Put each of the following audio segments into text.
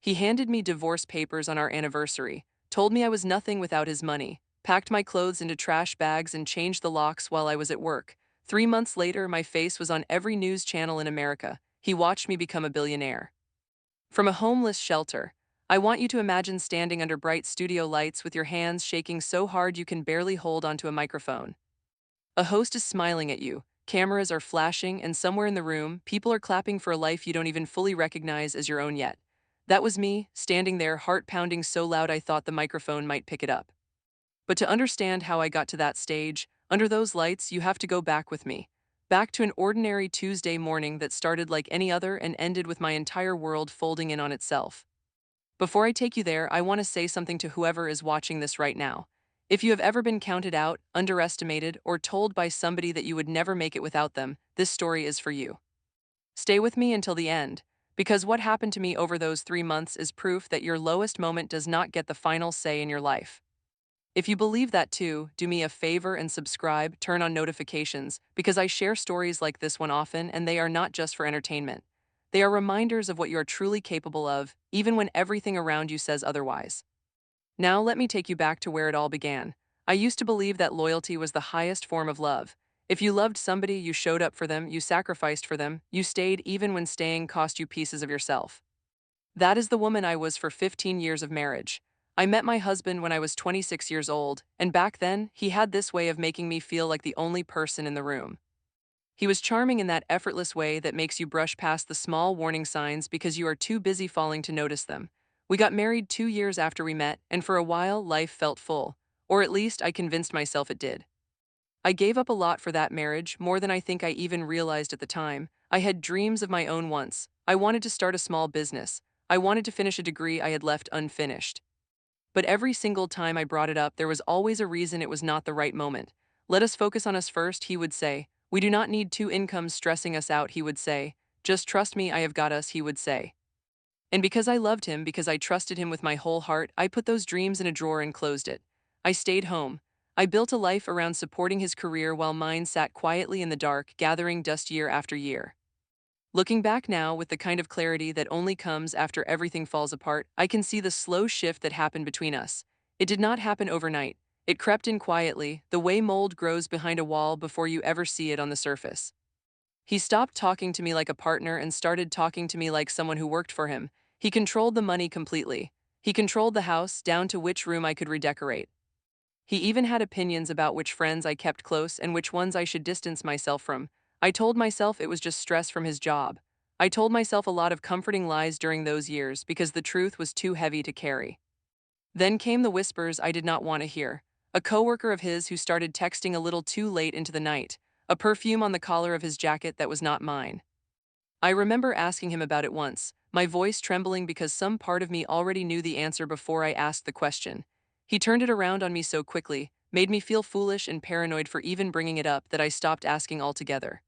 He handed me divorce papers on our anniversary, told me I was nothing without his money, packed my clothes into trash bags and changed the locks while I was at work. 3 months later, my face was on every news channel in America. He watched me become a billionaire. From a homeless shelter, I want you to imagine standing under bright studio lights with your hands shaking so hard you can barely hold onto a microphone. A host is smiling at you, cameras are flashing, and somewhere in the room, people are clapping for a life you don't even fully recognize as your own yet. That was me, standing there, heart pounding so loud I thought the microphone might pick it up. But to understand how I got to that stage, under those lights, you have to go back with me. Back to an ordinary Tuesday morning that started like any other and ended with my entire world folding in on itself. Before I take you there, I want to say something to whoever is watching this right now. If you have ever been counted out, underestimated, or told by somebody that you would never make it without them, this story is for you. Stay with me until the end, because what happened to me over those 3 months is proof that your lowest moment does not get the final say in your life. If you believe that too, do me a favor and subscribe, turn on notifications, because I share stories like this one often and they are not just for entertainment. They are reminders of what you are truly capable of, even when everything around you says otherwise. Now let me take you back to where it all began. I used to believe that loyalty was the highest form of love. If you loved somebody, you showed up for them, you sacrificed for them, you stayed even when staying cost you pieces of yourself. That is the woman I was for 15 years of marriage. I met my husband when I was 26 years old, and back then, he had this way of making me feel like the only person in the room. He was charming in that effortless way that makes you brush past the small warning signs because you are too busy falling to notice them. We got married 2 years after we met, and for a while, life felt full. Or at least I convinced myself it did. I gave up a lot for that marriage, more than I think I even realized at the time. I had dreams of my own once. I wanted to start a small business. I wanted to finish a degree I had left unfinished. But every single time I brought it up, there was always a reason it was not the right moment. Let us focus on us first, he would say. We do not need two incomes stressing us out, he would say. Just trust me, I have got us, he would say. And because I loved him, because I trusted him with my whole heart, I put those dreams in a drawer and closed it. I stayed home. I built a life around supporting his career while mine sat quietly in the dark, gathering dust year after year. Looking back now with the kind of clarity that only comes after everything falls apart, I can see the slow shift that happened between us. It did not happen overnight. It crept in quietly, the way mold grows behind a wall before you ever see it on the surface. He stopped talking to me like a partner and started talking to me like someone who worked for him. He controlled the money completely. He controlled the house, down to which room I could redecorate. He even had opinions about which friends I kept close and which ones I should distance myself from. I told myself it was just stress from his job. I told myself a lot of comforting lies during those years because the truth was too heavy to carry. Then came the whispers I did not want to hear. A coworker of his who started texting a little too late into the night, a perfume on the collar of his jacket that was not mine. I remember asking him about it once, my voice trembling because some part of me already knew the answer before I asked the question. He turned it around on me so quickly, made me feel foolish and paranoid for even bringing it up that I stopped asking altogether.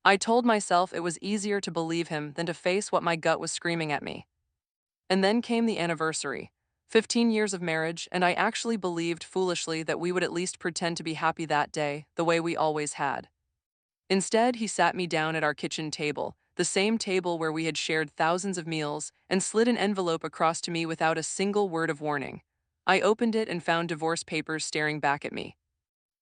I told myself it was easier to believe him than to face what my gut was screaming at me. And then came the anniversary. 15 years of marriage, and I actually believed foolishly that we would at least pretend to be happy that day, the way we always had. Instead, he sat me down at our kitchen table, the same table where we had shared thousands of meals, and slid an envelope across to me without a single word of warning. I opened it and found divorce papers staring back at me.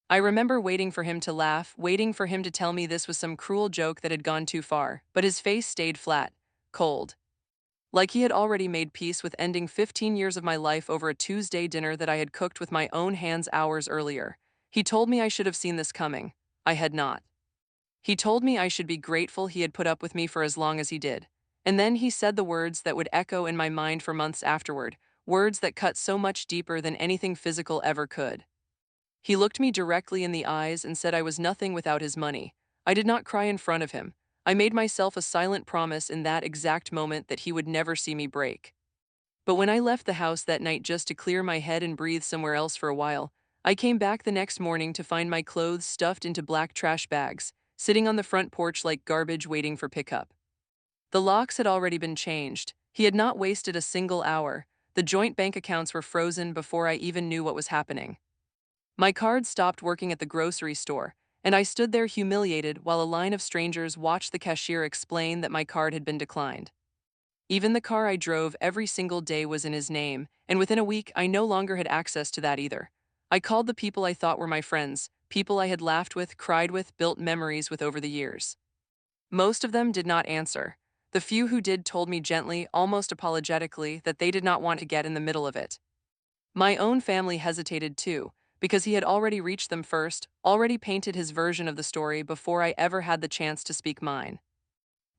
I remember waiting for him to laugh, waiting for him to tell me this was some cruel joke that had gone too far, but his face stayed flat, cold. Like he had already made peace with ending 15 years of my life over a Tuesday dinner that I had cooked with my own hands hours earlier. He told me I should have seen this coming. I had not. He told me I should be grateful he had put up with me for as long as he did. And then he said the words that would echo in my mind for months afterward, words that cut so much deeper than anything physical ever could. He looked me directly in the eyes and said I was nothing without his money. I did not cry in front of him. I made myself a silent promise in that exact moment that he would never see me break. But when I left the house that night just to clear my head and breathe somewhere else for a while, I came back the next morning to find my clothes stuffed into black trash bags, sitting on the front porch like garbage waiting for pickup. The locks had already been changed. He had not wasted a single hour. The joint bank accounts were frozen before I even knew what was happening. My card stopped working at the grocery store, and I stood there humiliated while a line of strangers watched the cashier explain that my card had been declined. Even the car I drove every single day was in his name, and within a week, I no longer had access to that either. I called the people I thought were my friends, people I had laughed with, cried with, built memories with over the years. Most of them did not answer. The few who did told me gently, almost apologetically, that they did not want to get in the middle of it. My own family hesitated too, because he had already reached them first, already painted his version of the story before I ever had the chance to speak mine.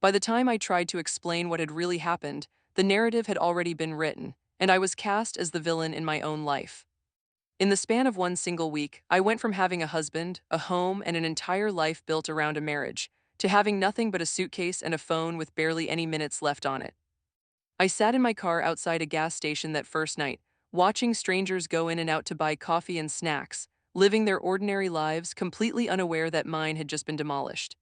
By the time I tried to explain what had really happened, the narrative had already been written, and I was cast as the villain in my own life. In the span of one single week, I went from having a husband, a home, and an entire life built around a marriage, to having nothing but a suitcase and a phone with barely any minutes left on it. I sat in my car outside a gas station that first night, watching strangers go in and out to buy coffee and snacks, living their ordinary lives completely unaware that mine had just been demolished.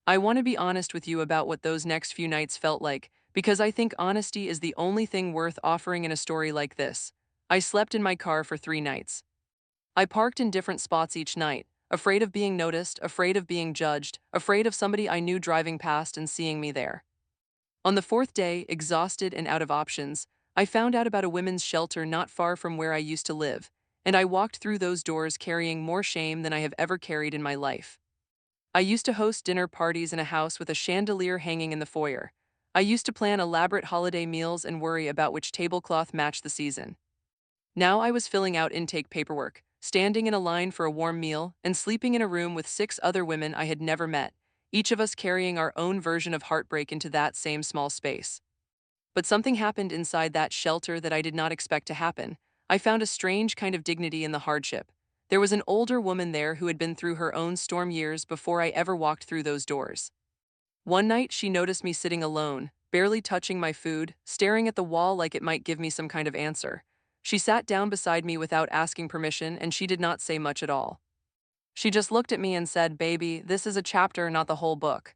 I want to be honest with you about what those next few nights felt like, because I think honesty is the only thing worth offering in a story like this. I slept in my car for 3 nights. I parked in different spots each night, afraid of being noticed, afraid of being judged, afraid of somebody I knew driving past and seeing me there. On the fourth day, exhausted and out of options, I found out about a women's shelter not far from where I used to live, and I walked through those doors carrying more shame than I have ever carried in my life. I used to host dinner parties in a house with a chandelier hanging in the foyer. I used to plan elaborate holiday meals and worry about which tablecloth matched the season. Now I was filling out intake paperwork, standing in a line for a warm meal, and sleeping in a room with 6 other women I had never met, each of us carrying our own version of heartbreak into that same small space. But something happened inside that shelter that I did not expect to happen. I found a strange kind of dignity in the hardship. There was an older woman there who had been through her own storm years before I ever walked through those doors. One night, she noticed me sitting alone, barely touching my food, staring at the wall like it might give me some kind of answer. She sat down beside me without asking permission, and she did not say much at all. She just looked at me and said, "Baby, this is a chapter, not the whole book."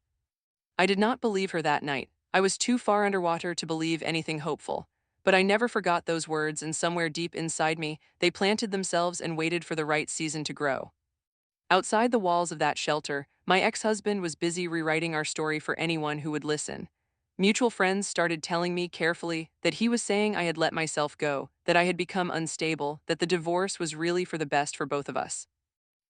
I did not believe her that night. I was too far underwater to believe anything hopeful. But I never forgot those words, and somewhere deep inside me, they planted themselves and waited for the right season to grow. Outside the walls of that shelter, my ex-husband was busy rewriting our story for anyone who would listen. Mutual friends started telling me carefully that he was saying I had let myself go, that I had become unstable, that the divorce was really for the best for both of us.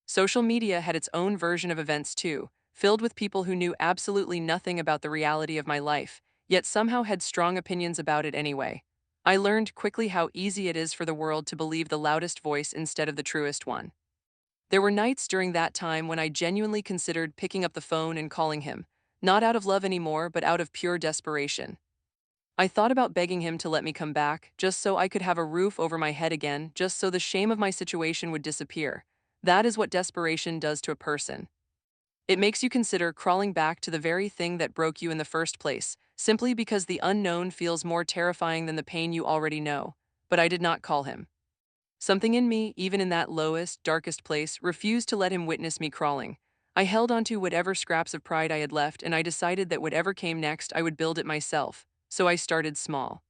Social media had its own version of events too, filled with people who knew absolutely nothing about the reality of my life, yet somehow had strong opinions about it anyway. I learned quickly how easy it is for the world to believe the loudest voice instead of the truest one. There were nights during that time when I genuinely considered picking up the phone and calling him, not out of love anymore, but out of pure desperation. I thought about begging him to let me come back, just so I could have a roof over my head again, just so the shame of my situation would disappear. That is what desperation does to a person. It makes you consider crawling back to the very thing that broke you in the first place, simply because the unknown feels more terrifying than the pain you already know. But I did not call him. Something in me, even in that lowest, darkest place, refused to let him witness me crawling. I held onto whatever scraps of pride I had left, and I decided that whatever came next, I would build it myself. So I started small.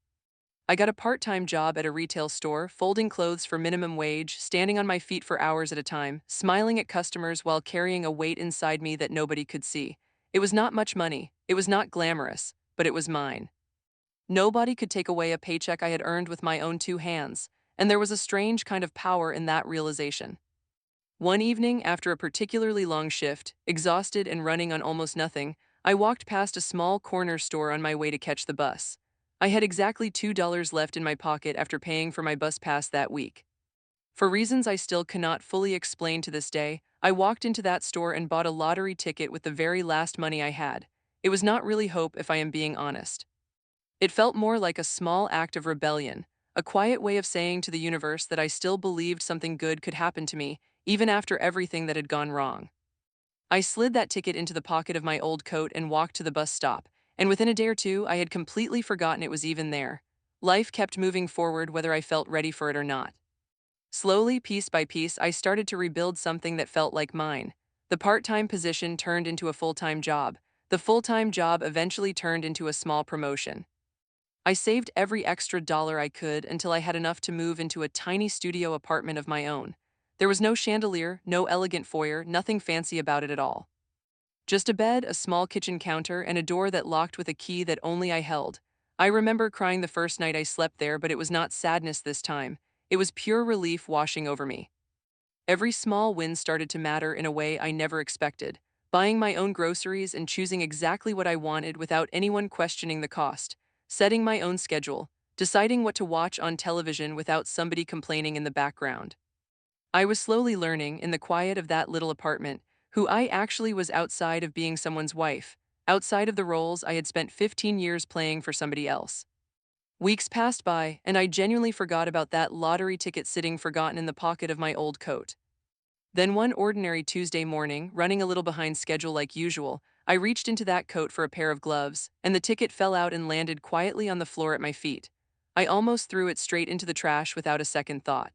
I got a part-time job at a retail store, folding clothes for minimum wage, standing on my feet for hours at a time, smiling at customers while carrying a weight inside me that nobody could see. It was not much money, it was not glamorous, but it was mine. Nobody could take away a paycheck I had earned with my own 2 hands, and there was a strange kind of power in that realization. One evening, after a particularly long shift, exhausted and running on almost nothing, I walked past a small corner store on my way to catch the bus. I had exactly $2 left in my pocket after paying for my bus pass that week. For reasons I still cannot fully explain to this day, I walked into that store and bought a lottery ticket with the very last money I had. It was not really hope, if I am being honest. It felt more like a small act of rebellion, a quiet way of saying to the universe that I still believed something good could happen to me, even after everything that had gone wrong. I slid that ticket into the pocket of my old coat and walked to the bus stop, and within a day or two, I had completely forgotten it was even there. Life kept moving forward whether I felt ready for it or not. Slowly, piece by piece, I started to rebuild something that felt like mine. The part-time position turned into a full-time job. The full-time job eventually turned into a small promotion. I saved every extra dollar I could until I had enough to move into a tiny studio apartment of my own. There was no chandelier, no elegant foyer, nothing fancy about it at all. Just a bed, a small kitchen counter, and a door that locked with a key that only I held. I remember crying the first night I slept there, but it was not sadness this time. It was pure relief washing over me. Every small win started to matter in a way I never expected. Buying my own groceries and choosing exactly what I wanted without anyone questioning the cost. Setting my own schedule. Deciding what to watch on television without somebody complaining in the background. I was slowly learning, in the quiet of that little apartment, who I actually was outside of being someone's wife, outside of the roles I had spent 15 years playing for somebody else. Weeks passed by, and I genuinely forgot about that lottery ticket sitting forgotten in the pocket of my old coat. Then one ordinary Tuesday morning, running a little behind schedule like usual, I reached into that coat for a pair of gloves, and the ticket fell out and landed quietly on the floor at my feet. I almost threw it straight into the trash without a second thought.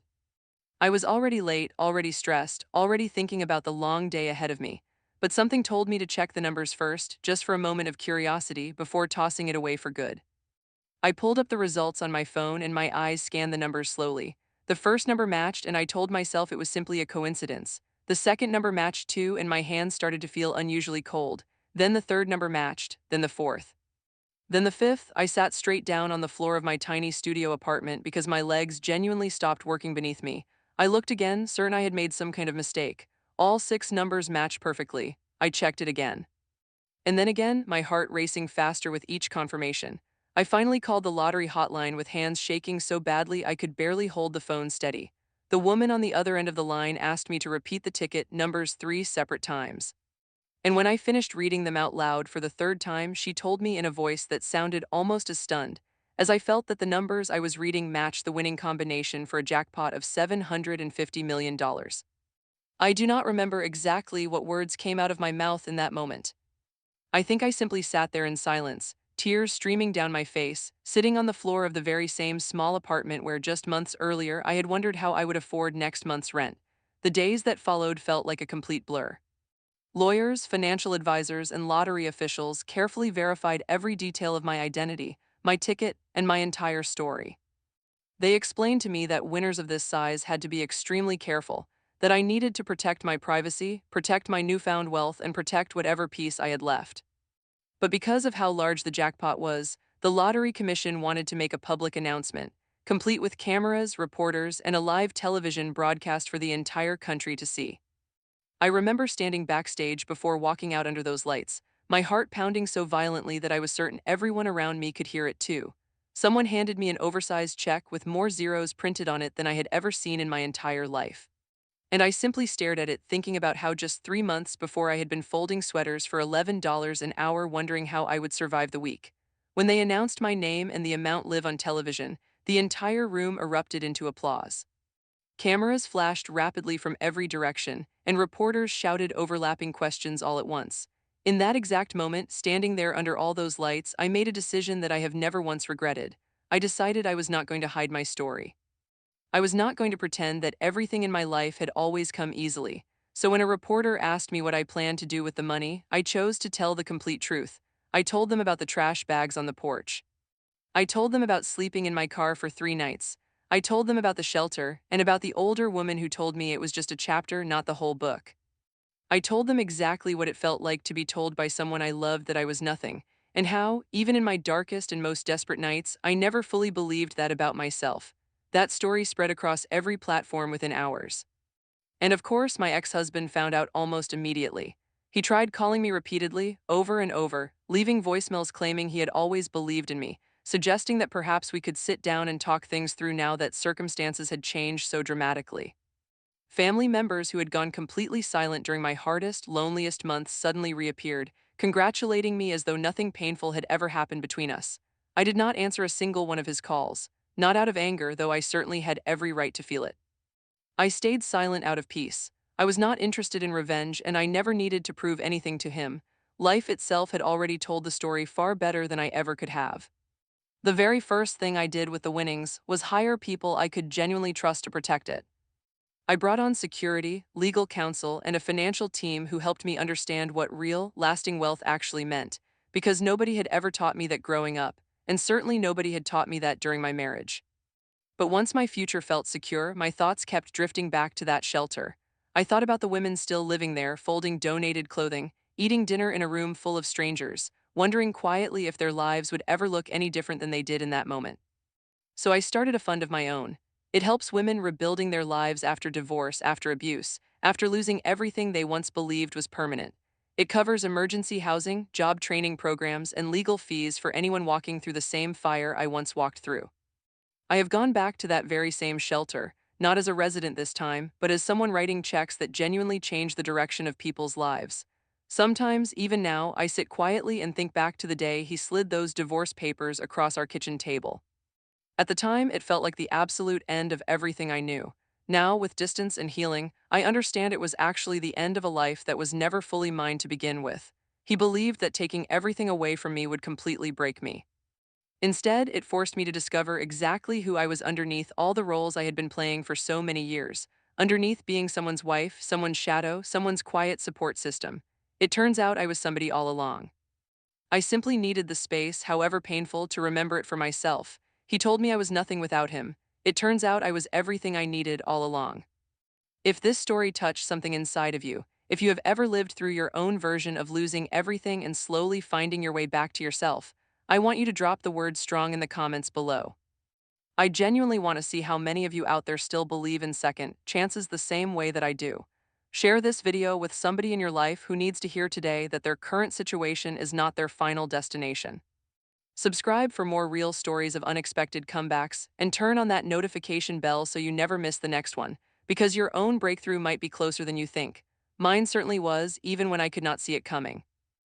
I was already late, already stressed, already thinking about the long day ahead of me. But something told me to check the numbers first, just for a moment of curiosity, before tossing it away for good. I pulled up the results on my phone and my eyes scanned the numbers slowly. The first number matched and I told myself it was simply a coincidence. The second number matched too and my hands started to feel unusually cold. Then the third number matched, then the fourth. Then the fifth. I sat straight down on the floor of my tiny studio apartment because my legs genuinely stopped working beneath me. I looked again, certain I had made some kind of mistake. All six numbers matched perfectly. I checked it again. And then again, my heart racing faster with each confirmation. I finally called the lottery hotline with hands shaking so badly I could barely hold the phone steady. The woman on the other end of the line asked me to repeat the ticket numbers 3 separate times. And when I finished reading them out loud for the third time, she told me in a voice that sounded almost as stunned, as I felt that the numbers I was reading matched the winning combination for a jackpot of $750 million. I do not remember exactly what words came out of my mouth in that moment. I think I simply sat there in silence, tears streaming down my face, sitting on the floor of the very same small apartment where just months earlier I had wondered how I would afford next month's rent. The days that followed felt like a complete blur. Lawyers, financial advisors, and lottery officials carefully verified every detail of my identity, my ticket, and my entire story. They explained to me that winners of this size had to be extremely careful, that I needed to protect my privacy, protect my newfound wealth, and protect whatever peace I had left. But because of how large the jackpot was, the Lottery Commission wanted to make a public announcement, complete with cameras, reporters, and a live television broadcast for the entire country to see. I remember standing backstage before walking out under those lights, my heart pounding so violently that I was certain everyone around me could hear it too. Someone handed me an oversized check with more zeros printed on it than I had ever seen in my entire life. And I simply stared at it, thinking about how just 3 months before I had been folding sweaters for $11 an hour, wondering how I would survive the week. When they announced my name and the amount live on television, the entire room erupted into applause. Cameras flashed rapidly from every direction, and reporters shouted overlapping questions all at once. In that exact moment, standing there under all those lights, I made a decision that I have never once regretted. I decided I was not going to hide my story. I was not going to pretend that everything in my life had always come easily. So when a reporter asked me what I planned to do with the money, I chose to tell the complete truth. I told them about the trash bags on the porch. I told them about sleeping in my car for 3 nights. I told them about the shelter and about the older woman who told me it was just a chapter, not the whole book. I told them exactly what it felt like to be told by someone I loved that I was nothing, and how, even in my darkest and most desperate nights, I never fully believed that about myself. That story spread across every platform within hours. And of course, my ex-husband found out almost immediately. He tried calling me repeatedly, over and over, leaving voicemails claiming he had always believed in me, suggesting that perhaps we could sit down and talk things through now that circumstances had changed so dramatically. Family members who had gone completely silent during my hardest, loneliest months suddenly reappeared, congratulating me as though nothing painful had ever happened between us. I did not answer a single one of his calls, not out of anger, though I certainly had every right to feel it. I stayed silent out of peace. I was not interested in revenge, and I never needed to prove anything to him. Life itself had already told the story far better than I ever could have. The very first thing I did with the winnings was hire people I could genuinely trust to protect it. I brought on security, legal counsel, and a financial team who helped me understand what real, lasting wealth actually meant, because nobody had ever taught me that growing up, and certainly nobody had taught me that during my marriage. But once my future felt secure, my thoughts kept drifting back to that shelter. I thought about the women still living there, folding donated clothing, eating dinner in a room full of strangers, wondering quietly if their lives would ever look any different than they did in that moment. So I started a fund of my own. It helps women rebuilding their lives after divorce, after abuse, after losing everything they once believed was permanent. It covers emergency housing, job training programs, and legal fees for anyone walking through the same fire I once walked through. I have gone back to that very same shelter, not as a resident this time, but as someone writing checks that genuinely change the direction of people's lives. Sometimes, even now, I sit quietly and think back to the day he slid those divorce papers across our kitchen table. At the time, it felt like the absolute end of everything I knew. Now, with distance and healing, I understand it was actually the end of a life that was never fully mine to begin with. He believed that taking everything away from me would completely break me. Instead, it forced me to discover exactly who I was underneath all the roles I had been playing for so many years. Underneath being someone's wife, someone's shadow, someone's quiet support system. It turns out I was somebody all along. I simply needed the space, however painful, to remember it for myself. He told me I was nothing without him. It turns out I was everything I needed all along. If this story touched something inside of you, if you have ever lived through your own version of losing everything and slowly finding your way back to yourself, I want you to drop the word strong in the comments below. I genuinely want to see how many of you out there still believe in second chances the same way that I do. Share this video with somebody in your life who needs to hear today that their current situation is not their final destination. Subscribe for more real stories of unexpected comebacks and turn on that notification bell so you never miss the next one, because your own breakthrough might be closer than you think. Mine certainly was, even when I could not see it coming.